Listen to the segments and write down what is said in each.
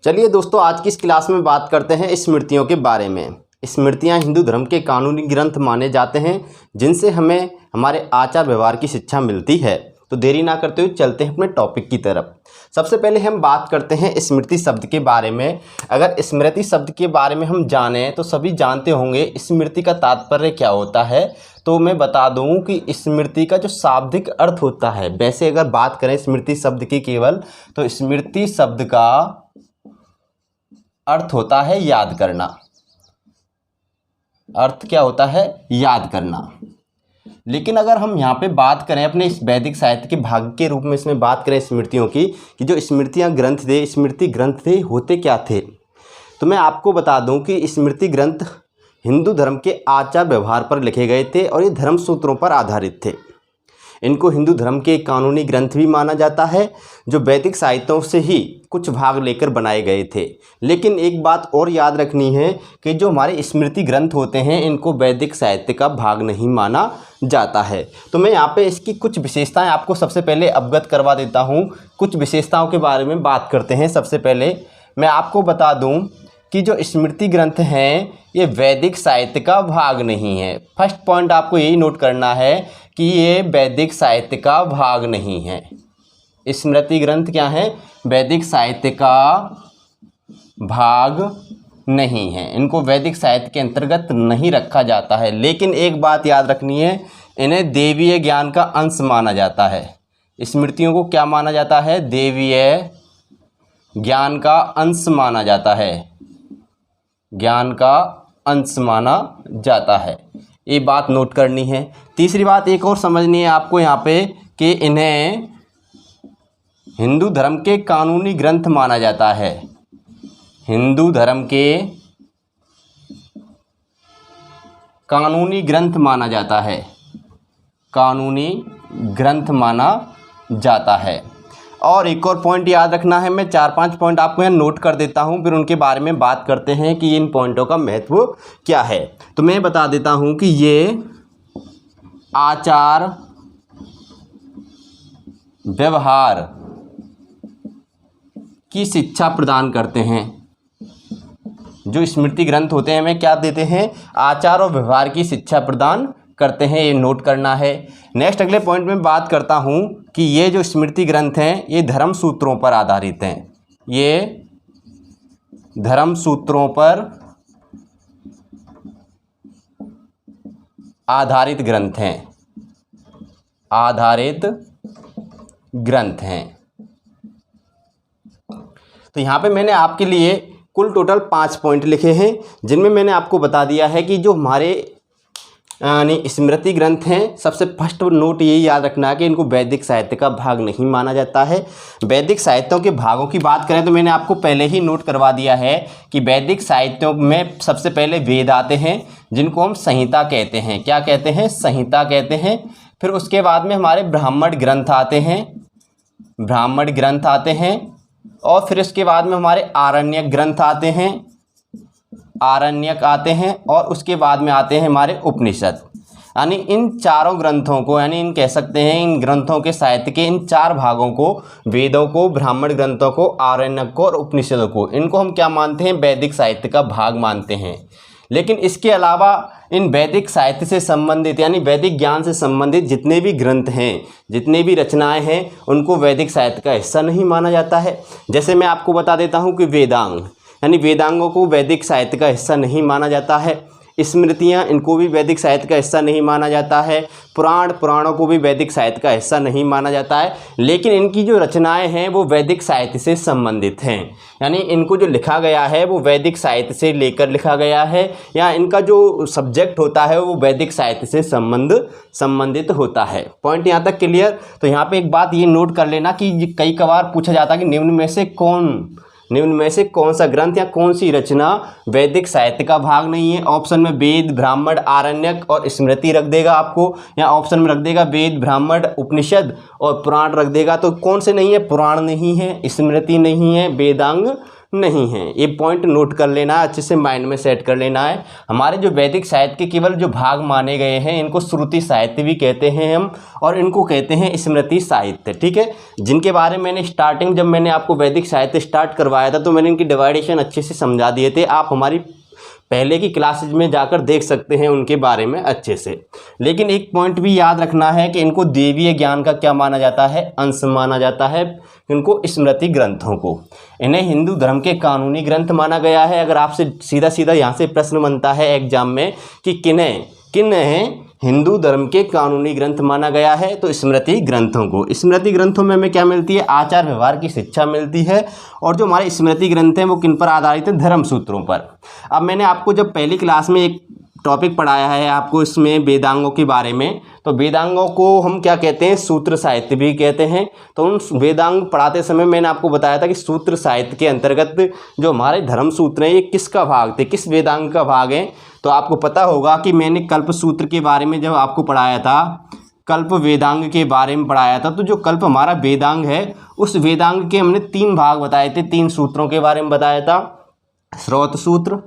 चलिए दोस्तों, आज की इस क्लास में बात करते हैं स्मृतियों के बारे में। स्मृतियां हिंदू धर्म के कानूनी ग्रंथ माने जाते हैं जिनसे हमें हमारे आचार व्यवहार की शिक्षा मिलती है। तो देरी ना करते हुए चलते हैं अपने टॉपिक की तरफ। सबसे पहले हम बात करते हैं स्मृति शब्द के बारे में। अगर स्मृति शब्द के बारे में हम जानें तो सभी जानते होंगे स्मृति का तात्पर्य क्या होता है। तो मैं बता दूं कि स्मृति का जो शाब्दिक अर्थ होता है, वैसे अगर बात करें स्मृति शब्द की केवल, तो स्मृति शब्द का अर्थ होता है याद करना। अर्थ क्या होता है? याद करना। लेकिन अगर हम यहाँ पे बात करें अपने इस वैदिक साहित्य के भाग के रूप में इसमें बात करें स्मृतियों की, कि जो स्मृतियाँ ग्रंथ थे, स्मृति ग्रंथ थे, होते क्या थे, तो मैं आपको बता दूं कि स्मृति ग्रंथ हिंदू धर्म के आचार व्यवहार पर लिखे गए थे और ये धर्म सूत्रों पर आधारित थे। इनको हिंदू धर्म के कानूनी ग्रंथ भी माना जाता है, जो वैदिक साहित्यों से ही कुछ भाग लेकर बनाए गए थे। लेकिन एक बात और याद रखनी है कि जो हमारे स्मृति ग्रंथ होते हैं, इनको वैदिक साहित्य का भाग नहीं माना जाता है। तो मैं यहाँ पे इसकी कुछ विशेषताएं आपको सबसे पहले अवगत करवा देता हूँ। कुछ विशेषताओं के बारे में बात करते हैं। सबसे पहले मैं आपको बता दूँ कि जो स्मृति ग्रंथ हैं ये वैदिक साहित्य का भाग नहीं है। फर्स्ट पॉइंट आपको यही नोट करना है कि ये वैदिक साहित्य का भाग नहीं है। स्मृति ग्रंथ क्या है? वैदिक साहित्य का भाग नहीं है। इनको वैदिक साहित्य के अंतर्गत नहीं रखा जाता है। लेकिन एक बात याद रखनी है, इन्हें देवीय ज्ञान का अंश माना जाता है। स्मृतियों को क्या माना जाता है? देवीय ज्ञान का अंश माना जाता है। ज्ञान का अंश माना जाता है। ये बात नोट करनी है। तीसरी बात एक और समझनी है आपको यहाँ पे कि इन्हें हिंदू धर्म के कानूनी ग्रंथ माना जाता है। हिंदू धर्म के कानूनी ग्रंथ माना जाता है। कानूनी ग्रंथ माना जाता है। और एक और पॉइंट याद रखना है, मैं 4-5 पॉइंट आपको यहाँ नोट कर देता हूँ, फिर उनके बारे में बात करते हैं कि इन पॉइंटों का महत्व क्या है। तो मैं बता देता हूँ कि ये आचार व्यवहार की शिक्षा प्रदान करते हैं। जो स्मृति ग्रंथ होते हैं हमें क्या देते हैं? आचार और व्यवहार की शिक्षा प्रदान करते हैं। ये नोट करना है। नेक्स्ट अगले पॉइंट में बात करता हूँ कि ये जो स्मृति ग्रंथ हैं ये धर्म सूत्रों पर आधारित हैं। ये धर्म सूत्रों पर आधारित ग्रंथ हैं। आधारित ग्रंथ हैं। तो यहाँ पे मैंने आपके लिए कुल टोटल 5 पॉइंट लिखे हैं, जिनमें मैंने आपको बता दिया है कि जो हमारे यानी स्मृति ग्रंथ हैं, सबसे फर्स्ट नोट यही याद रखना है कि इनको वैदिक साहित्य का भाग नहीं माना जाता है। वैदिक साहित्यों के भागों की बात करें तो मैंने आपको पहले ही नोट करवा दिया है कि वैदिक साहित्यों में सबसे पहले वेद आते हैं, जिनको हम संहिता कहते हैं। क्या कहते हैं? संहिता कहते हैं। फिर उसके बाद में हमारे ब्राह्मण ग्रंथ आते हैं। ब्राह्मण ग्रंथ आते हैं। और फिर उसके बाद में हमारे आरण्यक ग्रंथ आते हैं। आरण्यक आते हैं। और उसके बाद में आते हैं हमारे उपनिषद। यानी इन चारों ग्रंथों को, यानी इन कह सकते हैं इन ग्रंथों के साहित्य के इन 4 भागों को, वेदों को, ब्राह्मण ग्रंथों को, आरण्यक को और उपनिषदों को, इनको हम क्या मानते हैं? वैदिक साहित्य का भाग मानते हैं। लेकिन इसके अलावा इन वैदिक साहित्य से संबंधित यानी वैदिक ज्ञान से संबंधित जितने भी ग्रंथ हैं, जितने भी रचनाएं हैं, उनको वैदिक साहित्य का हिस्सा नहीं माना जाता है। जैसे मैं आपको बता देता हूँ कि वेदांग यानी वेदांगों को वैदिक साहित्य का हिस्सा नहीं माना जाता है। स्मृतियाँ, इनको भी वैदिक साहित्य का हिस्सा नहीं माना जाता है। पुराणों को भी वैदिक साहित्य का हिस्सा नहीं माना जाता है। लेकिन इनकी जो रचनाएं हैं वो वैदिक साहित्य से संबंधित हैं। यानी इनको जो लिखा गया है वो वैदिक साहित्य से लेकर लिखा गया है, या इनका जो सब्जेक्ट होता है वो वैदिक साहित्य से संबंधित होता है। पॉइंट यहाँ तक क्लियर? तो यहाँ पे एक बात ये नोट कर लेना कि कई कबार पूछा जाता है कि निम्न में से कौन सा ग्रंथ या कौन सी रचना वैदिक साहित्य का भाग नहीं है। ऑप्शन में वेद, ब्राह्मण, आरण्यक और स्मृति रख देगा आपको, या ऑप्शन में रख देगा वेद, ब्राह्मण, उपनिषद और पुराण रख देगा। तो कौन से नहीं है? पुराण नहीं है, स्मृति नहीं है, वेदांग नहीं हैं। ये पॉइंट नोट कर लेना, अच्छे से माइंड में सेट कर लेना है। हमारे जो वैदिक साहित्य के केवल जो भाग माने गए हैं इनको श्रुति साहित्य भी कहते हैं हम, और इनको कहते हैं स्मृति साहित्य। ठीक है, जिनके बारे में मैंने स्टार्टिंग जब मैंने आपको वैदिक साहित्य स्टार्ट करवाया था तो मैंने इनकी डिवाइडेशन अच्छे से समझा दिए थे। आप हमारी पहले की क्लासेज में जाकर देख सकते हैं उनके बारे में अच्छे से। लेकिन एक पॉइंट भी याद रखना है कि इनको देवीय ज्ञान का क्या माना जाता है, अंश माना जाता है इनको स्मृति ग्रंथों को। इन्हें हिंदू धर्म के कानूनी ग्रंथ माना गया है। अगर आपसे सीधा सीधा यहाँ से प्रश्न बनता है एग्जाम में कि किन्हें हिंदू धर्म के कानूनी ग्रंथ माना गया है, तो स्मृति ग्रंथों को। स्मृति ग्रंथों में हमें क्या मिलती है, आचार व्यवहार की शिक्षा मिलती है। और जो हमारे स्मृति ग्रंथ हैं वो किन पर आधारित है, धर्म सूत्रों पर। अब मैंने आपको जब पहली क्लास में एक टॉपिक पढ़ाया है आपको इसमें वेदांगों के बारे में, तो वेदांगों को हम क्या कहते हैं, सूत्र साहित्य भी कहते हैं। तो उन वेदांग पढ़ाते समय मैंने आपको बताया था कि सूत्र साहित्य के अंतर्गत जो हमारे धर्म सूत्र हैं ये किसका भाग थे, किस वेदांग का भाग है। तो आपको पता होगा कि मैंने कल्प सूत्र के बारे में जब आपको पढ़ाया था, कल्प वेदांग के बारे में पढ़ाया था, तो जो कल्प हमारा वेदांग है उस वेदांग के हमने 3 भाग बताए थे, 3 सूत्रों के बारे में बताया था, श्रौत सूत्र,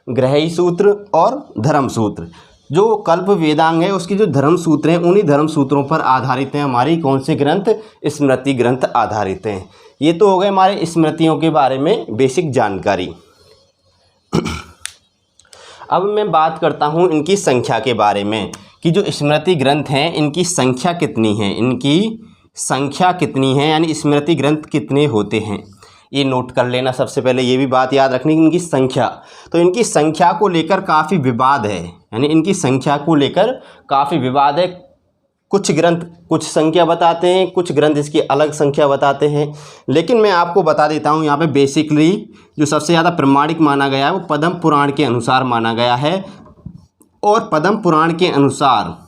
ग्रही सूत्र और धर्म सूत्र। जो कल्प वेदांग है उसकी जो धर्म सूत्र हैं उन्हीं धर्म सूत्रों पर आधारित हैं हमारी कौन से ग्रंथ, स्मृति ग्रंथ आधारित हैं। ये तो हो गए हमारे स्मृतियों के बारे में बेसिक जानकारी। अब मैं बात करता हूँ इनकी संख्या के बारे में कि जो स्मृति ग्रंथ हैं इनकी संख्या कितनी है, इनकी संख्या कितनी है, यानी स्मृति ग्रंथ कितने होते हैं, ये नोट कर लेना। सबसे पहले ये भी बात याद रखनी कि इनकी संख्या, तो इनकी संख्या को लेकर काफ़ी विवाद है, यानी इनकी संख्या को लेकर काफ़ी विवाद है। कुछ ग्रंथ कुछ संख्या बताते हैं, कुछ ग्रंथ इसकी अलग संख्या बताते हैं। लेकिन मैं आपको बता देता हूँ यहाँ पे बेसिकली जो सबसे ज़्यादा प्रमाणिक माना गया है वो पद्म पुराण के अनुसार माना गया है। और पद्म पुराण के अनुसार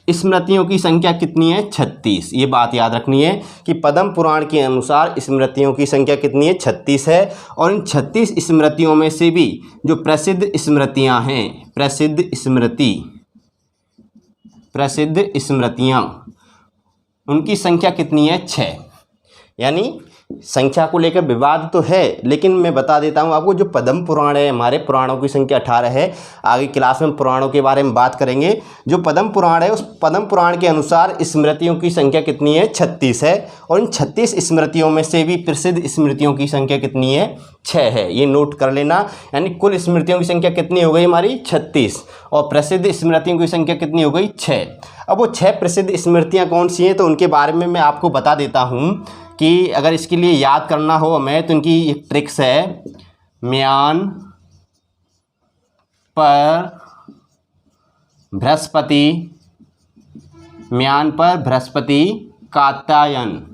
स्मृतियों की संख्या कितनी है, 36। ये बात याद रखनी है कि पद्म पुराण के अनुसार स्मृतियों की संख्या कितनी है, 36 है। और इन 36 स्मृतियों में से भी जो प्रसिद्ध स्मृतियां हैं, प्रसिद्ध स्मृतियां, उनकी संख्या कितनी है, 6। यानी संख्या को लेकर विवाद तो है, लेकिन मैं बता देता हूं आपको जो पद्म पुराण है हमारे पुराणों की संख्या 18 है। आगे क्लास में पुराणों के बारे में बात करेंगे। जो पद्म पुराण है उस पद्म पुराण के अनुसार स्मृतियों की संख्या कितनी है, 36 है। और इन 36 स्मृतियों में से भी प्रसिद्ध स्मृतियों की संख्या कितनी है, 6 है। ये नोट कर लेना। यानी कुल स्मृतियों की संख्या कितनी हो गई हमारी, 36, और प्रसिद्ध स्मृतियों की संख्या कितनी हो गई, 6। अब वो 6 प्रसिद्ध स्मृतियाँ कौन सी हैं, तो उनके बारे में मैं आपको बता देता हूँ कि अगर इसके लिए याद करना हो हमें तो इनकी एक ट्रिक्स है। म्यान पर बृहस्पति, म्यान पर बृहस्पति, कात्यायन।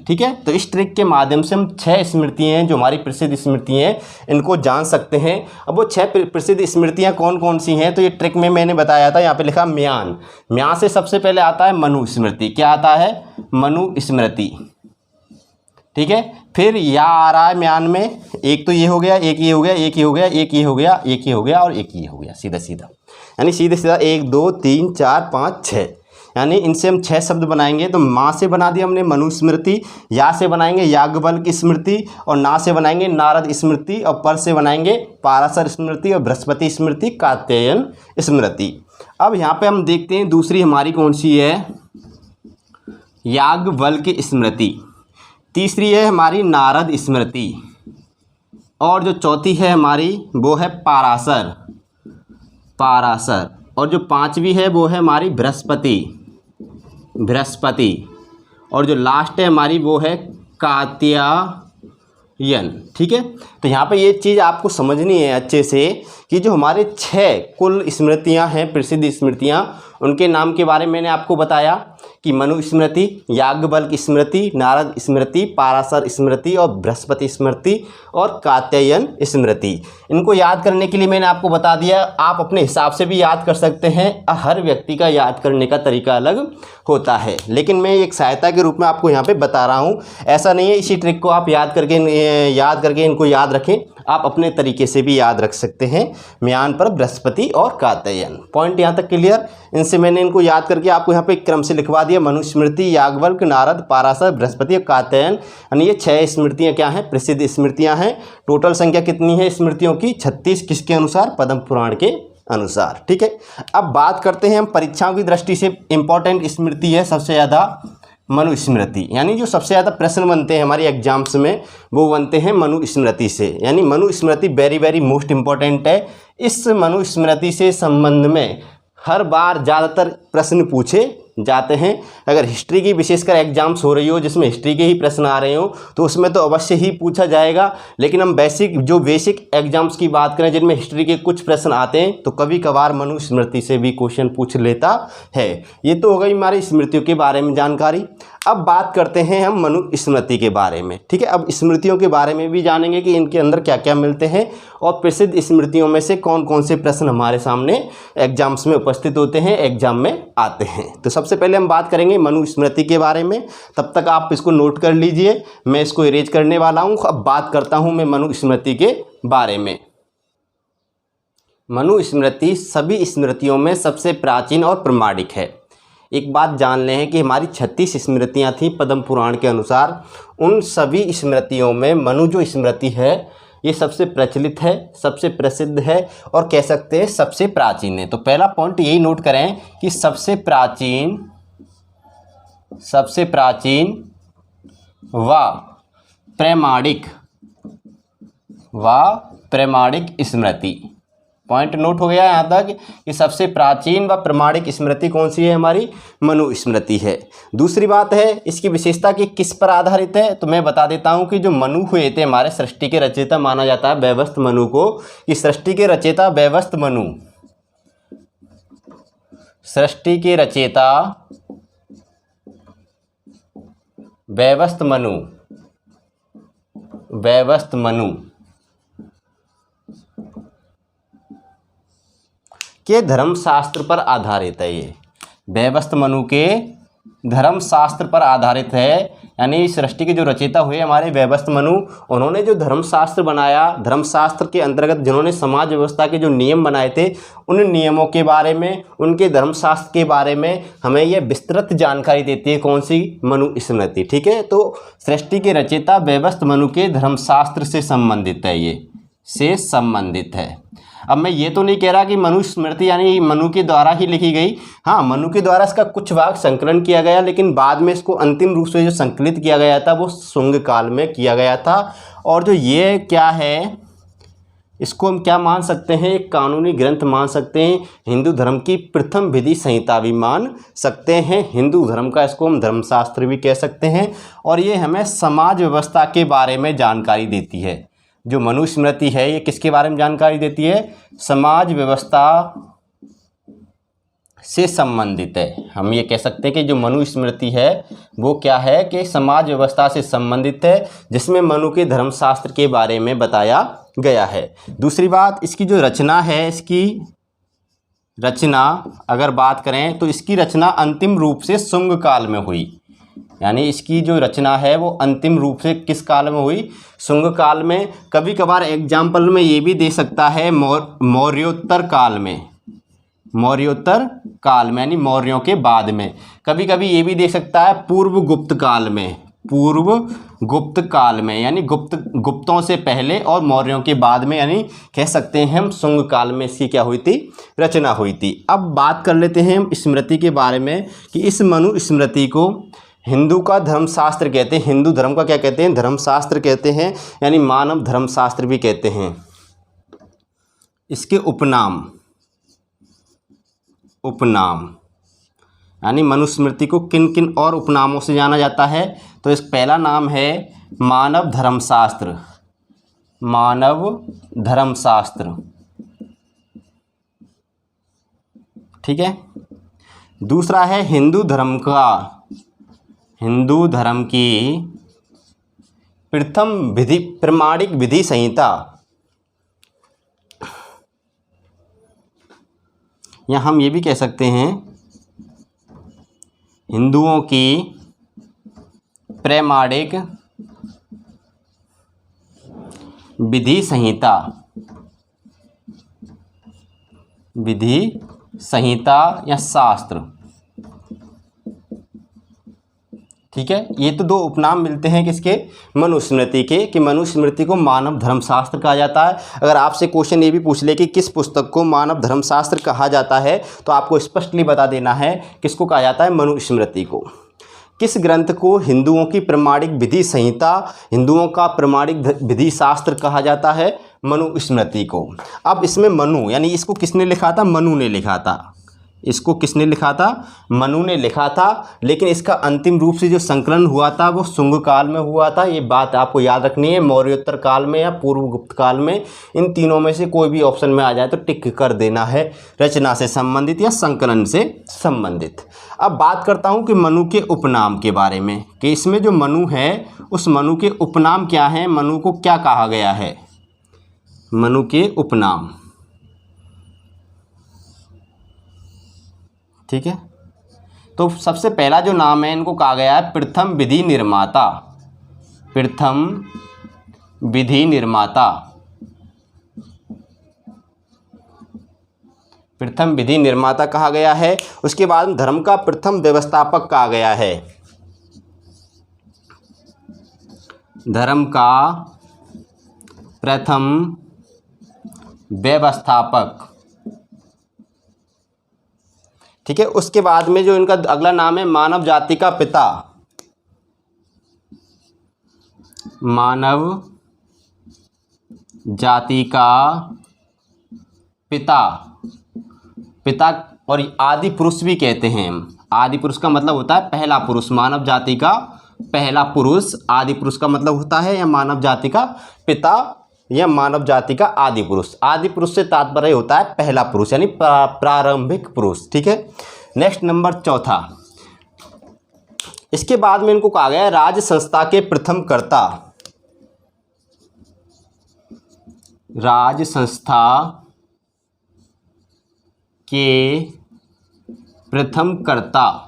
ठीक है, तो इस ट्रिक के माध्यम से हम 6 स्मृतियाँ हैं जो हमारी प्रसिद्ध स्मृतियाँ हैं इनको जान सकते हैं। अब वो 6 प्रसिद्ध स्मृतियाँ कौन कौन सी हैं, तो ये ट्रिक में मैंने बताया था। यहाँ पे लिखा म्यान से सबसे पहले आता है मनु स्मृति। क्या आता है, मनु स्मृति। ठीक है, फिर या आ रहा है म्यान में, एक तो ये हो गया, एक ये हो गया, एक ये हो गया, एक ये हो गया, एक ये हो गया और एक ये हो गया, सीधा सीधा। यानी सीधे सीधा 1 2 3 4 5 6, यानी इनसे हम 6 शब्द बनाएंगे। तो माँ से बना दिया हमने मनु स्मृति, या से बनाएंगे याज्ञवल्क्य स्मृति, और ना से बनाएंगे नारद स्मृति, और पर से बनाएंगे पाराशर स्मृति, और बृहस्पति स्मृति, कात्यायन स्मृति। अब यहाँ पे हम देखते हैं दूसरी हमारी कौन सी है, याज्ञवल्क्य स्मृति। तीसरी है हमारी नारद स्मृति, और जो चौथी है हमारी वो है पाराशर, और जो 5वीं है वो है हमारी बृहस्पति, और जो लास्ट है हमारी वो है कात्यायन। ठीक है, तो यहाँ पे ये चीज़ आपको समझनी है अच्छे से कि जो हमारे 6 कुल स्मृतियाँ हैं प्रसिद्ध स्मृतियाँ, उनके नाम के बारे में मैंने आपको बताया कि मनु स्मृति, याज्ञवल्क्य स्मृति, नारद स्मृति, पाराशर स्मृति और बृहस्पति स्मृति और कात्यायन स्मृति। इनको याद करने के लिए मैंने आपको बता दिया, आप अपने हिसाब से भी याद कर सकते हैं। हर व्यक्ति का याद करने का तरीका अलग होता है। लेकिन मैं एक सहायता के रूप में आपको यहाँ पे बता रहा हूँ, ऐसा नहीं है इसी ट्रिक को आप याद करके इनको याद रखें, आप अपने तरीके से भी याद रख सकते हैं। म्यान पर बृहस्पति और कात्यायन, पॉइंट यहाँ तक क्लियर। इनसे मैंने इनको याद करके आपको यहाँ पे क्रम से लिखवा दिया, मनुस्मृति, याज्ञवल्क्य, नारद, पाराशर, बृहस्पति और कात्यायन, यानी ये 6 स्मृतियाँ क्या हैं, प्रसिद्ध स्मृतियाँ हैं। टोटल संख्या कितनी है स्मृतियों की, 36, किसके अनुसार, पद्म पुराण के अनुसार। ठीक है, अब बात करते हैं हम परीक्षाओं की दृष्टि से इंपॉर्टेंट स्मृति है सबसे ज़्यादा मनुस्मृति, यानी जो सबसे ज़्यादा प्रश्न बनते हैं हमारे एग्जाम्स में वो बनते हैं मनुस्मृति से, यानी Manusmriti very very most important है। इस मनुस्मृति से संबंध में हर बार ज़्यादातर प्रश्न पूछे जाते हैं। अगर हिस्ट्री की विशेषकर एग्जाम्स हो रही हो जिसमें हिस्ट्री के ही प्रश्न आ रहे हो तो उसमें तो अवश्य ही पूछा जाएगा, लेकिन हम बेसिक एग्जाम्स की बात करें जिनमें हिस्ट्री के कुछ प्रश्न आते हैं तो कभी कभार मनुस्मृति से भी क्वेश्चन पूछ लेता है। ये तो हो गई हमारी स्मृतियों के बारे में जानकारी। अब बात करते हैं हम मनुस्मृति के बारे में। ठीक है, अब स्मृतियों के बारे में भी जानेंगे कि इनके अंदर क्या क्या मिलते हैं और प्रसिद्ध स्मृतियों में से कौन कौन से प्रश्न हमारे सामने एग्जाम्स में उपस्थित होते हैं, एग्जाम में आते हैं। तो सबसे पहले हम बात करेंगे मनुस्मृति के बारे में, तब तक आप इसको नोट कर लीजिए, मैं इसको इरेज करने वाला हूँ। अब बात करता हूँ मैं मनुस्मृति के बारे में। मनुस्मृति सभी स्मृतियों में सबसे प्राचीन और प्रामाणिक है। एक बात जान लें कि हमारी 36 स्मृतियाँ थी पद्म पुराण के अनुसार, उन सभी स्मृतियों में मनु जो स्मृति है ये सबसे प्रचलित है, सबसे प्रसिद्ध है और कह सकते हैं सबसे प्राचीन है। तो पहला पॉइंट यही नोट करें कि सबसे प्राचीन व प्रामाणिक स्मृति, पॉइंट नोट हो गया यहाँ तक कि सबसे प्राचीन व प्रामाणिक स्मृति कौन सी है, हमारी मनुस्मृति है। दूसरी बात है इसकी विशेषता कि किस पर आधारित है, तो मैं बता देता हूँ कि जो मनु हुए थे हमारे सृष्टि के रचयिता माना जाता है वैवस्वत मनु को, कि सृष्टि के रचयिता वैवस्वत मनु के धर्मशास्त्र पर आधारित है। ये वैवस्वत मनु के धर्मशास्त्र पर आधारित है, यानी सृष्टि के जो रचयिता हुए हमारे वैवस्वत मनु, उन्होंने जो धर्मशास्त्र बनाया, धर्मशास्त्र के अंतर्गत जिन्होंने समाज व्यवस्था के जो नियम बनाए थे उन नियमों के बारे में, उनके धर्मशास्त्र के बारे में हमें यह विस्तृत जानकारी देती है कौन सी, मनुस्मृति। ठीक है, तो सृष्टि के रचयिता वैवस्वत मनु के धर्मशास्त्र से संबंधित है, ये से संबंधित है। अब मैं ये तो नहीं कह रहा कि मनुस्मृति यानी मनु के द्वारा ही लिखी गई, हाँ मनु के द्वारा इसका कुछ भाग संकलन किया गया, लेकिन बाद में इसको अंतिम रूप से जो संकलित किया गया था वो शुंग काल में किया गया था। और जो ये क्या है, इसको हम क्या मान सकते हैं, एक कानूनी ग्रंथ मान सकते हैं, हिंदू धर्म की प्रथम विधि संहिता भी मान सकते हैं, हिंदू धर्म का इसको हम धर्मशास्त्र भी कह सकते हैं। और ये हमें समाज व्यवस्था के बारे में जानकारी देती है। जो मनुस्मृति है ये किसके बारे में जानकारी देती है, समाज व्यवस्था से संबंधित है। हम ये कह सकते हैं कि जो मनुस्मृति है वो क्या है कि समाज व्यवस्था से संबंधित है, जिसमें मनु के धर्मशास्त्र के बारे में बताया गया है। दूसरी बात, इसकी जो रचना है, इसकी रचना अगर बात करें तो इसकी रचना अंतिम रूप से शुंग काल में हुई, यानी इसकी जो रचना है वो अंतिम रूप से किस काल में हुई, शुंग काल में। कभी कभार एग्जाम्पल में ये भी दे सकता है मौर्योत्तर काल में, यानी मौर्यों के बाद में। कभी कभी ये भी दे सकता है पूर्व गुप्त काल में, यानी गुप्तों से पहले और मौर्यों के बाद में, यानी कह सकते हैं हम शुंग काल में इसकी क्या हुई थी, रचना हुई थी। अब बात कर लेते हैं हम स्मृति के बारे में कि इस मनुस्मृति को हिंदू का धर्मशास्त्र कहते हैं, हिंदू धर्म का क्या कहते हैं, धर्मशास्त्र कहते हैं, यानी मानव धर्मशास्त्र भी कहते हैं। इसके उपनाम यानी मनुस्मृति को किन किन और उपनामों से जाना जाता है, तो इस पहला नाम है मानव धर्मशास्त्र, ठीक है। दूसरा है हिंदू धर्म की प्रथम प्रामाणिक विधि संहिता, या हम ये भी कह सकते हैं हिंदुओं की प्रमाणिक विधि संहिता, विधि संहिता या शास्त्र। ठीक है, ये तो दो उपनाम मिलते हैं किसके, मनुस्मृति के, कि मनुस्मृति को मानव धर्मशास्त्र कहा जाता है। अगर आपसे क्वेश्चन ये भी पूछ ले कि किस पुस्तक को मानव धर्मशास्त्र कहा जाता है, तो आपको स्पष्टली बता देना है किसको कहा जाता है, मनुस्मृति को। किस ग्रंथ को हिंदुओं की प्रमाणिक विधि संहिता, हिंदुओं का प्रमाणिक विधि शास्त्र कहा जाता है, मनुस्मृति को। अब इसमें मनु यानी इसको किसने लिखा था, मनु ने लिखा था। इसको किसने लिखा था, मनु ने लिखा था। लेकिन इसका अंतिम रूप से जो संकलन हुआ था वो शुंग काल में हुआ था। ये बात आपको याद रखनी है, मौर्योत्तर काल में या पूर्व गुप्त काल में। इन तीनों में से कोई भी ऑप्शन में आ जाए तो टिक कर देना है, रचना से संबंधित या संकलन से संबंधित। अब बात करता हूँ कि मनु के उपनाम के बारे में, कि इसमें जो मनु है उस मनु के उपनाम क्या हैं, मनु को क्या कहा गया है, मनु के उपनाम। ठीक है, तो सबसे पहला जो नाम है इनको कहा गया है प्रथम विधि निर्माता, प्रथम विधि निर्माता, प्रथम विधि निर्माता कहा गया है। उसके बाद धर्म का प्रथम व्यवस्थापक कहा गया है, धर्म का प्रथम व्यवस्थापक। ठीक है, उसके बाद में जो इनका अगला नाम है मानव जाति का पिता, मानव जाति का पिता, पिता और आदि पुरुष भी कहते हैं हम। आदि पुरुष का मतलब होता है पहला पुरुष, मानव जाति का पहला पुरुष। आदि पुरुष का मतलब होता है या मानव जाति का पिता या मानव जाति का आदि पुरुष। आदि पुरुष से तात्पर्य होता है पहला पुरुष यानी प्रारंभिक पुरुष। ठीक है, नेक्स्ट नंबर चौथा। इसके बाद में इनको कहा गया है राज संस्था के प्रथम कर्ता, राज संस्था के प्रथम कर्ता।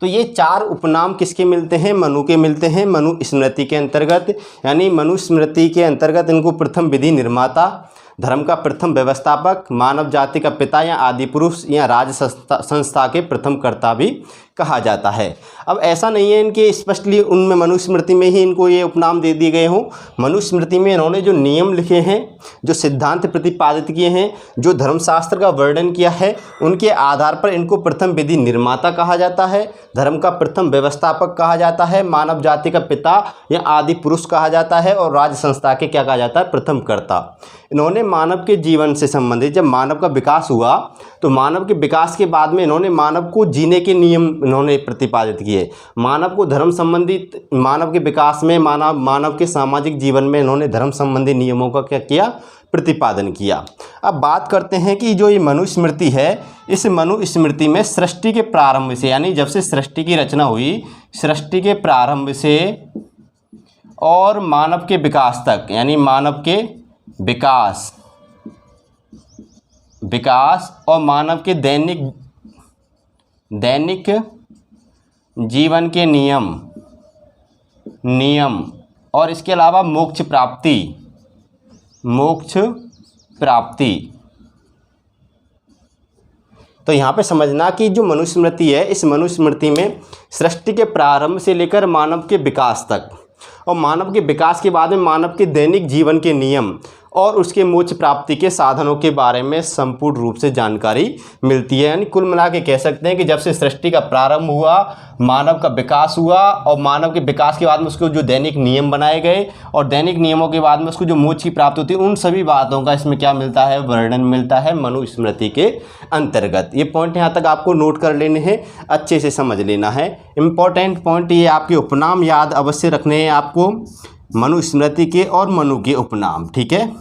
तो ये चार उपनाम किसके मिलते हैं, मनु के मिलते हैं, मनुस्मृति के अंतर्गत। यानी मनुस्मृति के अंतर्गत इनको प्रथम विधि निर्माता, धर्म का प्रथम व्यवस्थापक, मानव जाति का पिता या आदि पुरुष या राज संस्था के प्रथम कर्ता भी कहा जाता है। अब ऐसा नहीं है इनके स्पष्टली उनमें मनुस्मृति में ही इनको ये उपनाम दे दिए गए हों। मनुस्मृति में इन्होंने जो नियम लिखे हैं, जो सिद्धांत प्रतिपादित किए हैं, जो धर्मशास्त्र का वर्णन किया है, उनके आधार पर इनको प्रथम विधि निर्माता कहा जाता है, धर्म का प्रथम व्यवस्थापक कहा जाता है, मानव जाति का पिता या आदि पुरुष कहा जाता है और राज संस्था के क्या कहा जाता है, प्रथम कर्ता। इन्होंने मानव के जीवन से संबंधित, जब मानव का विकास हुआ तो मानव के विकास के बाद में इन्होंने मानव को जीने के नियम इन्होंने प्रतिपादित किए। मानव को धर्म संबंधित, मानव के विकास में, मानव के सामाजिक जीवन में इन्होंने धर्म संबंधी नियमों का क्या किया, प्रतिपादन किया। अब बात करते हैं कि जो ये मनुस्मृति है, इस मनुस्मृति में सृष्टि के प्रारंभ से, यानी जब से सृष्टि की रचना हुई, सृष्टि के प्रारंभ से और मानव के विकास तक, यानी मानव के विकास और मानव के दैनिक जीवन के नियम और इसके अलावा मोक्ष प्राप्ति। तो यहाँ पे समझना कि जो मनुस्मृति है, इस मनुस्मृति में सृष्टि के प्रारंभ से लेकर मानव के विकास तक और मानव के विकास के बाद में मानव के दैनिक जीवन के नियम और उसके मोक्ष प्राप्ति के साधनों के बारे में संपूर्ण रूप से जानकारी मिलती है। यानी कुल मिला के कह सकते हैं कि जब से सृष्टि का प्रारंभ हुआ, मानव का विकास हुआ और मानव के विकास के बाद में उसको जो दैनिक नियम बनाए गए और दैनिक नियमों के बाद में उसको जो मोक्ष की प्राप्ति होती है, उन सभी बातों का इसमें क्या मिलता है, वर्णन मिलता है मनुस्मृति के अंतर्गत। ये पॉइंट यहाँ तक आपको नोट कर लेने हैं, अच्छे से समझ लेना है। इम्पोर्टेंट पॉइंट ये आपके उपनाम याद अवश्य रखने हैं आपको, मनुस्मृति के और मनु के उपनाम। ठीक है,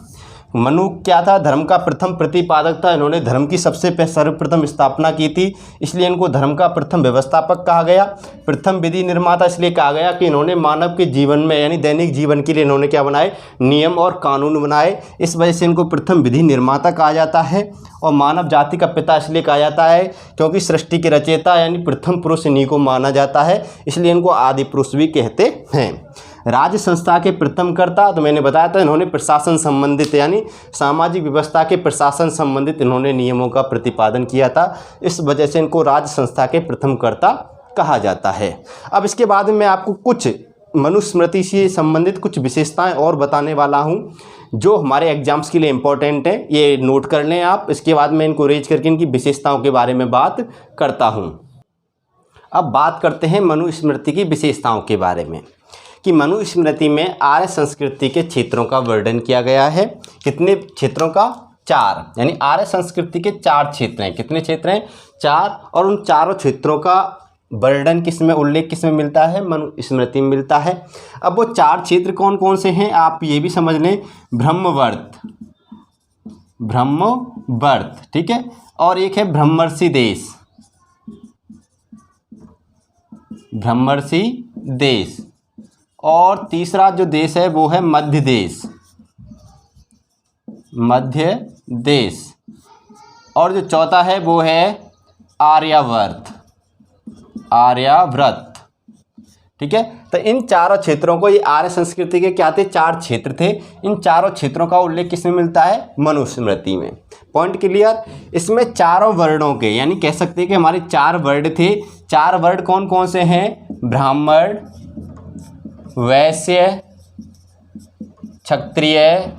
मनु क्या था, धर्म का प्रथम प्रतिपादक था। इन्होंने धर्म की सर्वप्रथम स्थापना की थी, इसलिए इनको धर्म का प्रथम व्यवस्थापक कहा गया। प्रथम विधि निर्माता इसलिए कहा गया कि इन्होंने मानव के जीवन में यानी दैनिक जीवन के लिए इन्होंने क्या बनाए, नियम और कानून बनाए। इस वजह से इनको प्रथम विधि निर्माता कहा जाता है। और मानव जाति का पिता इसलिए कहा जाता है क्योंकि सृष्टि के रचयिता यानी प्रथम पुरुष इन्हीं को माना जाता है, इसलिए इनको आदि पुरुष भी कहते हैं। राज्य संस्था के प्रथम कर्ता, तो मैंने बताया था इन्होंने प्रशासन संबंधित यानी सामाजिक व्यवस्था के प्रशासन संबंधित इन्होंने नियमों का प्रतिपादन किया था, इस वजह से इनको राज्य संस्था के प्रथम कर्ता कहा जाता है। अब इसके बाद में मैं आपको कुछ मनुस्मृति से संबंधित कुछ विशेषताएं और बताने वाला हूं जो हमारे एग्जाम्स के लिए इम्पोर्टेंट है, ये नोट कर लें आप। इसके बाद मैं इनको रेज करके इनकी विशेषताओं के बारे में बात करता हूं। अब बात करते हैं मनुस्मृति की विशेषताओं के बारे में कि मनुस्मृति में आर्य संस्कृति के क्षेत्रों का वर्णन किया गया है। कितने क्षेत्रों का? 4, यानी आर्य संस्कृति के 4 क्षेत्र हैं। कितने क्षेत्र हैं? 4। और उन चारों क्षेत्रों का वर्णन किसमें, उल्लेख किसमें मिलता है? मनुस्मृति में मिलता है। अब वो 4 क्षेत्र कौन कौन से हैं आप ये भी समझ लें। ब्रह्मवर्त, ठीक है, और एक है ब्रह्मर्षि देश, और तीसरा जो देश है वो है मध्य देश, और जो चौथा है वो है आर्यावर्त, ठीक है। तो इन चारों क्षेत्रों को, ये आर्य संस्कृति के क्या थे? 4 क्षेत्र थे। इन चारों क्षेत्रों का उल्लेख किसमें मिलता है? मनुस्मृति में। Point clear? इसमें चारों वर्णों के, यानी कह सकते हैं कि हमारे 4 वर्ण थे। 4 वर्ण कौन कौन से हैं? ब्राह्मण, वैश्य, क्षत्रिय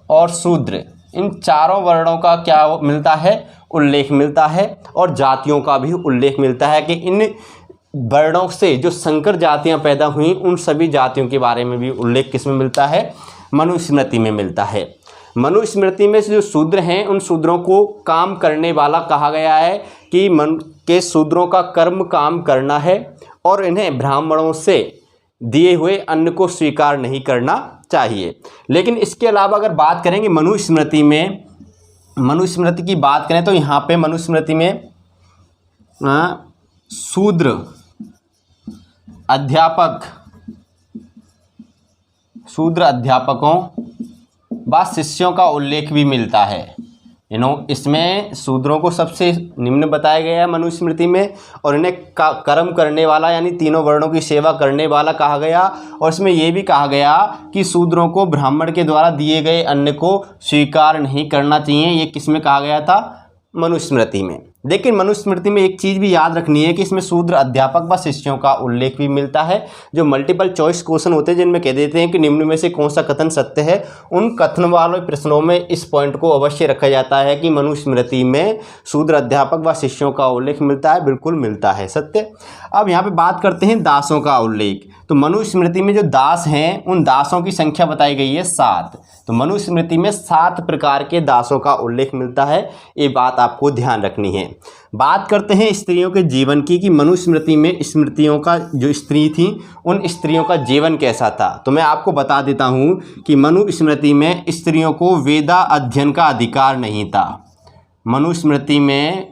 और शूद्र। इन चारों वर्णों का क्या मिलता है? उल्लेख मिलता है। और जातियों का भी उल्लेख मिलता है कि इन वर्णों से जो संकर जातियां पैदा हुई उन सभी जातियों के बारे में भी उल्लेख किसमें मिलता है? मनुस्मृति में मिलता है। मनुस्मृति में से जो शूद्र हैं उन शूद्रों को काम करने वाला कहा गया है कि शूद्रों का कर्म काम करना है और इन्हें ब्राह्मणों से दिए हुए अन्न को स्वीकार नहीं करना चाहिए। लेकिन इसके अलावा अगर बात करेंगे मनुस्मृति की बात करें तो यहाँ पे मनुस्मृति में शूद्र अध्यापकों व शिष्यों का उल्लेख भी मिलता है। इसमें शूद्रों को सबसे निम्न बताया गया है मनुस्मृति में, और इन्हें कर्म करने वाला यानी तीनों वर्णों की सेवा करने वाला कहा गया। और इसमें यह भी कहा गया कि शूद्रों को ब्राह्मण के द्वारा दिए गए अन्न को स्वीकार नहीं करना चाहिए। ये किसमें कहा गया था? मनुस्मृति में। लेकिन मनुस्मृति में एक चीज़ भी याद रखनी है कि इसमें शूद्र अध्यापक व शिष्यों का उल्लेख भी मिलता है। जो मल्टीपल चॉइस क्वेश्चन होते हैं जिनमें कह देते हैं कि निम्न में से कौन सा कथन सत्य है, उन कथन वाले प्रश्नों में इस पॉइंट को अवश्य रखा जाता है कि मनुस्मृति में शूद्र अध्यापक व शिष्यों का उल्लेख मिलता है, बिल्कुल मिलता है, सत्य। अब यहाँ पे बात करते हैं दासों का उल्लेख। तो मनुस्मृति में जो दास हैं उन दासों की संख्या बताई गई है 7। तो मनुस्मृति में 7 प्रकार के दासों का उल्लेख मिलता है, ये बात आपको ध्यान रखनी है। बात करते हैं स्त्रियों के जीवन की कि मनुस्मृति में स्मृतियों का जो स्त्री थी उन स्त्रियों का जीवन कैसा था। तो मैं आपको बता देता हूँ कि मनुस्मृति में स्त्रियों को वेदा अध्ययन का अधिकार नहीं था। मनुस्मृति में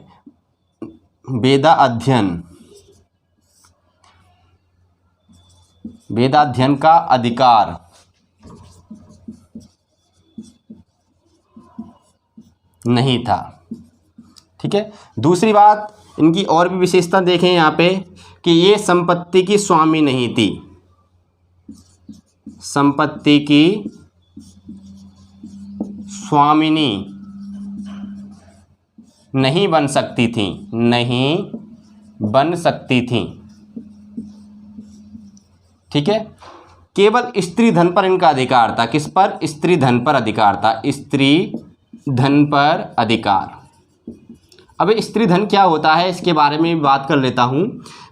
वेदाध्ययन का अधिकार नहीं था, ठीक है। दूसरी बात, इनकी और भी विशेषता देखें यहाँ पे कि ये संपत्ति की स्वामी नहीं थी, संपत्ति की स्वामिनी नहीं बन सकती थी, ठीक है। केवल स्त्री धन पर इनका अधिकार था। किस पर? स्त्री धन पर अधिकार था, स्त्री धन पर अधिकार। अब स्त्री धन क्या होता है इसके बारे में भी बात कर लेता हूँ।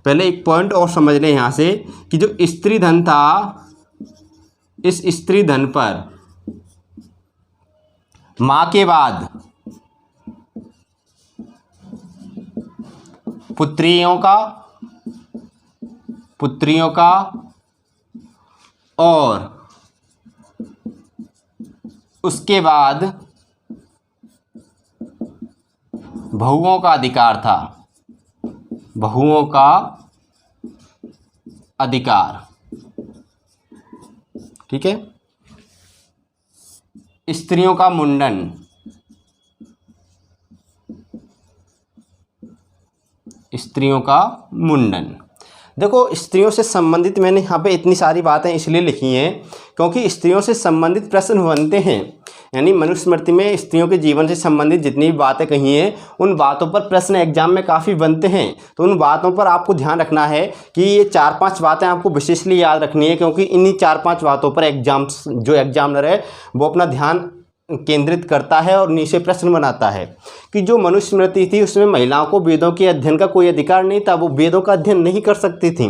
पहले एक पॉइंट और समझ लें यहाँ से कि जो स्त्री धन था, इस स्त्री धन पर माँ के बाद पुत्रियों का और उसके बाद बहुओं का अधिकार था, बहुओं का अधिकार। ठीक है। स्त्रियों का मुंडन, स्त्रियों का मुंडन। देखो, स्त्रियों से संबंधित मैंने यहाँ पे इतनी सारी बातें इसलिए लिखी हैं क्योंकि स्त्रियों से संबंधित प्रश्न बनते हैं। यानी मनुस्मृति में स्त्रियों के जीवन से संबंधित जितनी भी बातें कही हैं उन बातों पर प्रश्न एग्जाम में काफ़ी बनते हैं। तो उन बातों पर आपको ध्यान रखना है कि ये 4-5 बातें आपको विशेषली याद रखनी है, क्योंकि इन्हीं 4-5 बातों पर जो एग्जामिनर है वो अपना ध्यान केंद्रित करता है और नीचे प्रश्न बनाता है कि जो मनुस्मृति थी उसमें महिलाओं को वेदों के अध्ययन का कोई अधिकार नहीं था, वो वेदों का अध्ययन नहीं कर सकती थी।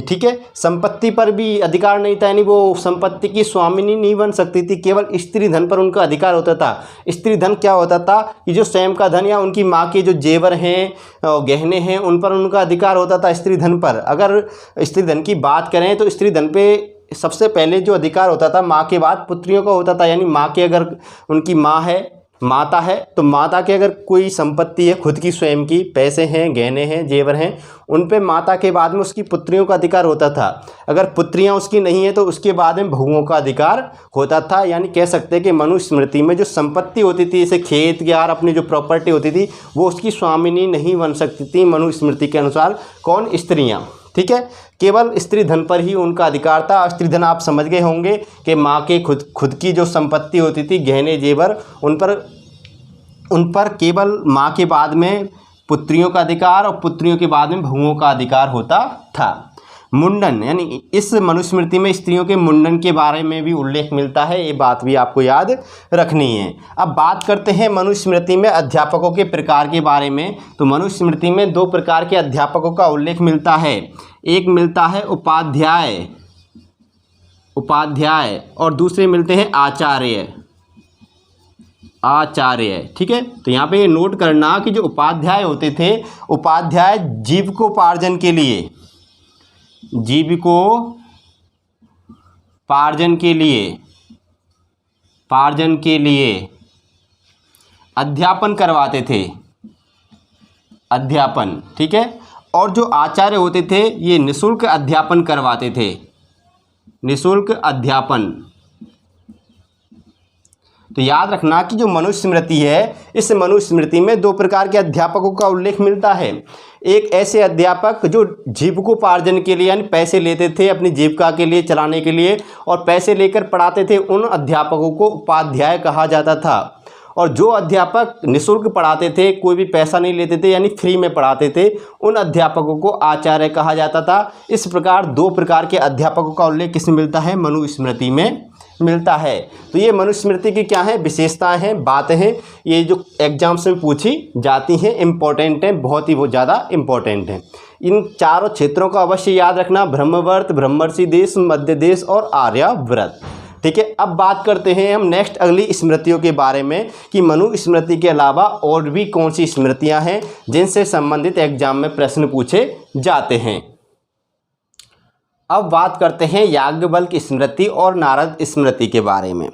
ठीक है। संपत्ति पर भी अधिकार नहीं था, यानी वो संपत्ति की स्वामिनी नहीं बन सकती थी, केवल स्त्री धन पर उनका अधिकार होता था। स्त्री धन क्या होता था कि जो स्वयं का धन या उनकी माँ के जो जेवर हैं, गहने हैं, उन पर उनका अधिकार होता था स्त्री धन पर। अगर स्त्री धन की बात करें तो स्त्री धन पे सबसे पहले जो अधिकार होता था माँ के बाद पुत्रियों का होता था। यानी माँ के, अगर उनकी माँ है, माता है, तो माता के अगर कोई संपत्ति है खुद की स्वयं की, पैसे हैं, गहने हैं, जेवर हैं, उन पे माता के बाद में उसकी पुत्रियों का अधिकार होता था। अगर पुत्रियां उसकी नहीं है तो उसके बाद में बहुओं का अधिकार होता था। यानी कह सकते हैं कि मनुस्मृति में जो संपत्ति होती थी, जैसे खेत यार अपनी जो प्रॉपर्टी होती थी, वो उसकी स्वामिनी नहीं बन सकती थी मनुस्मृति के अनुसार। कौन? स्त्रियाँ। ठीक है। केवल स्त्री धन पर ही उनका अधिकार था। स्त्री धन आप समझ गए होंगे कि माँ के खुद की जो संपत्ति होती थी, गहने जेवर, उन पर केवल माँ के बाद में पुत्रियों का अधिकार और पुत्रियों के बाद में बहुओं का अधिकार होता था। मुंडन, यानी इस मनुस्मृति में स्त्रियों के मुंडन के बारे में भी उल्लेख मिलता है, ये बात भी आपको याद रखनी है। अब बात करते हैं मनुस्मृति में अध्यापकों के प्रकार के बारे में। तो मनुस्मृति में 2 प्रकार के अध्यापकों का उल्लेख मिलता है। एक मिलता है उपाध्याय और दूसरे मिलते हैं आचार्य। ठीक है। तो यहाँ पे ये नोट करना कि जो उपाध्याय होते थे, उपाध्याय जीविकोपार्जन के लिए अध्यापन करवाते थे, अध्यापन। ठीक है। और जो आचार्य होते थे ये निःशुल्क अध्यापन करवाते थे, निःशुल्क अध्यापन। तो याद रखना कि जो मनुस्मृति है, इस मनुस्मृति में 2 प्रकार के अध्यापकों का उल्लेख मिलता है। एक ऐसे अध्यापक जो जीविकोपार्जन के लिए, यानी पैसे लेते थे अपनी जीविका के लिए, चलाने के लिए, और पैसे लेकर पढ़ाते थे, उन अध्यापकों को उपाध्याय कहा जाता था। और जो अध्यापक निःशुल्क पढ़ाते थे, कोई भी पैसा नहीं लेते थे, यानी फ्री में पढ़ाते थे, उन अध्यापकों को आचार्य कहा जाता था। इस प्रकार 2 प्रकार के अध्यापकों का उल्लेख किसमें मिलता है? मनुस्मृति में मिलता है। तो ये मनुस्मृति की क्या है? विशेषताएं हैं, बातें हैं, ये जो एग्जाम्स में पूछी जाती हैं, इम्पोर्टेंट हैं, बहुत ही वो ज़्यादा इम्पोर्टेंट हैं। इन 4 क्षेत्रों का अवश्य याद रखना, ब्रह्मवर्त, ब्रह्मर्षि देश, मध्य देश और आर्याव्रत। ठीक है। अब बात करते हैं हम नेक्स्ट अगली स्मृतियों के बारे में कि मनुस्मृति के अलावा और भी कौन सी स्मृतियां हैं जिनसे संबंधित एग्जाम में प्रश्न पूछे जाते हैं। अब बात करते हैं याज्ञवल्क्य स्मृति और नारद स्मृति के बारे में।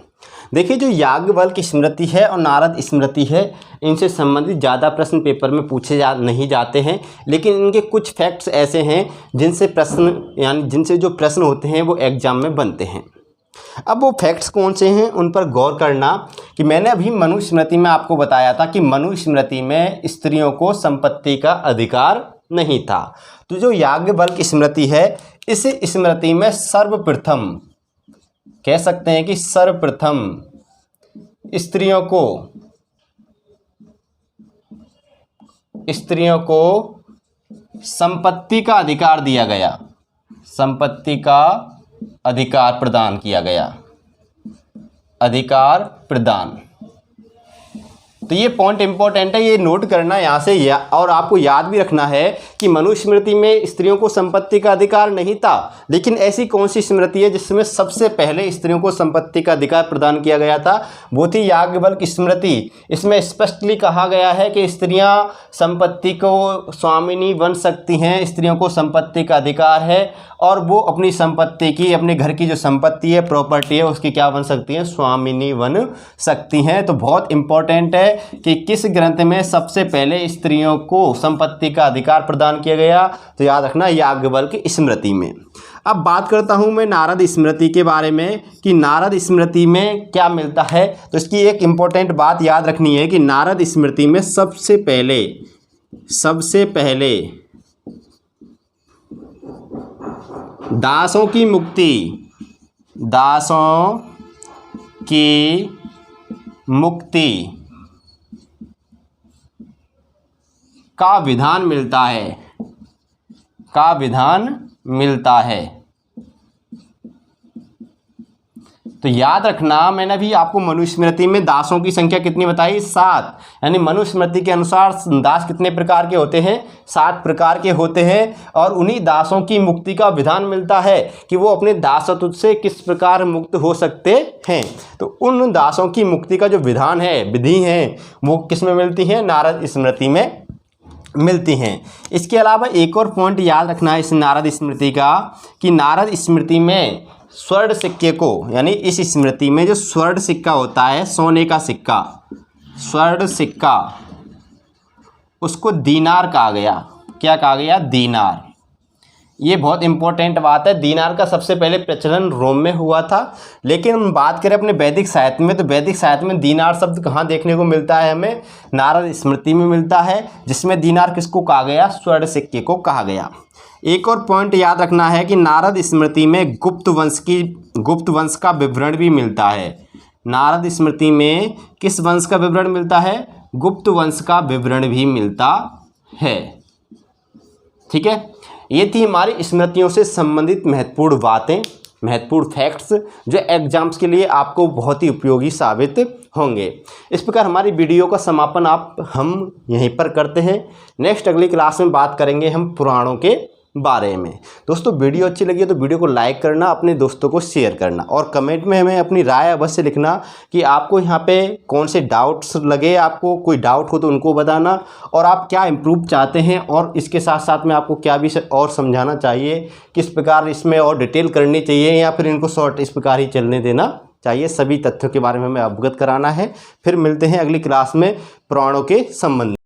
देखिए, जो याज्ञवल्क्य स्मृति है और नारद स्मृति है, इनसे संबंधित ज़्यादा प्रश्न पेपर में पूछे नहीं जाते हैं, लेकिन इनके कुछ फैक्ट्स ऐसे हैं जिनसे जो प्रश्न होते हैं वो एग्जाम में बनते हैं। अब वो फैक्ट्स कौन से हैं उन पर गौर करना कि मैंने अभी मनुस्मृति में आपको बताया था कि मनुस्मृति में स्त्रियों को संपत्ति का अधिकार नहीं था। तो जो याज्ञवल्क्य स्मृति है, इस स्मृति में सर्वप्रथम कह सकते हैं कि सर्वप्रथम स्त्रियों को संपत्ति का अधिकार दिया गया, संपत्ति का अधिकार प्रदान किया गया, अधिकार प्रदान। तो ये पॉइंट इंपॉर्टेंट है, ये नोट करना यहाँ से और आपको याद भी रखना है कि मनुस्मृति में स्त्रियों को संपत्ति का अधिकार नहीं था, लेकिन ऐसी कौन सी स्मृति है जिसमें सबसे पहले स्त्रियों को संपत्ति का अधिकार प्रदान किया गया था? वो थी याज्ञवल्क्य स्मृति। इसमें स्पष्टली कहा गया है कि स्त्रियां संपत्ति को स्वामिनी बन सकती हैं, स्त्रियों को संपत्ति का अधिकार है और वो अपनी संपत्ति की, अपने घर की जो संपत्ति है, प्रॉपर्टी है, उसकी क्या बन सकती हैं? स्वामिनी बन सकती हैं। तो बहुत इंपॉर्टेंट है कि किस ग्रंथ में सबसे पहले स्त्रियों को संपत्ति का अधिकार प्रदान किया गया? तो याद रखना याज्ञवल्क्य स्मृति में। अब बात करता हूं मैं नारद स्मृति के बारे में कि नारद स्मृति में क्या मिलता है। तो इसकी एक इम्पोर्टेंट बात याद रखनी है कि नारद स्मृति में सबसे पहले दासों की मुक्ति का विधान मिलता है। तो याद रखना, मैंने भी आपको मनुस्मृति में दासों की संख्या कितनी बताई? 7। यानी मनुस्मृति के अनुसार दास कितने प्रकार के होते हैं? 7 प्रकार के होते हैं। और उन्हीं दासों की मुक्ति का विधान मिलता है कि वो अपने दासत्व से किस प्रकार मुक्त हो सकते हैं। तो उन दासों की मुक्ति का जो विधान है, विधि है, वो किस में मिलती है? नारद स्मृति में मिलती हैं। इसके अलावा एक और पॉइंट याद रखना है इस नारद स्मृति का कि नारद स्मृति में स्वर्ण सिक्के को, यानी इस स्मृति में जो स्वर्ण सिक्का होता है, सोने का सिक्का, स्वर्ण सिक्का, उसको दीनार कहा गया। क्या कहा गया? दीनार। ये बहुत इंपॉर्टेंट बात है। दीनार का सबसे पहले प्रचलन रोम में हुआ था, लेकिन हम बात करें अपने वैदिक साहित्य में, तो वैदिक साहित्य में दीनार शब्द कहाँ देखने को मिलता है? हमें नारद स्मृति में मिलता है, जिसमें दीनार किसको कहा गया? स्वर्ण सिक्के को कहा गया। एक और पॉइंट याद रखना है कि नारद स्मृति में गुप्त वंश का विवरण भी मिलता है। नारद स्मृति में किस वंश का विवरण मिलता है? गुप्त वंश का विवरण भी मिलता है। ठीक है, ये थी हमारी स्मृतियों से संबंधित महत्वपूर्ण बातें, महत्वपूर्ण फैक्ट्स, जो एग्जाम्स के लिए आपको बहुत ही उपयोगी साबित होंगे। इस प्रकार हमारी वीडियो का समापन हम यहीं पर करते हैं। नेक्स्ट अगली क्लास में बात करेंगे हम पुराणों के बारे में। दोस्तों, वीडियो अच्छी लगी है तो वीडियो को लाइक करना, अपने दोस्तों को शेयर करना और कमेंट में हमें अपनी राय अवश्य लिखना कि आपको यहाँ पे कौन से डाउट्स लगे, आपको कोई डाउट हो तो उनको बताना और आप क्या इम्प्रूव चाहते हैं और इसके साथ साथ में आपको क्या भी और समझाना चाहिए, किस प्रकार इसमें और डिटेल करनी चाहिए या फिर इनको शॉर्ट इस प्रकार ही चलने देना चाहिए। सभी तथ्यों के बारे में हमें अवगत कराना है। फिर मिलते हैं अगली क्लास में पुराणों के संबंध।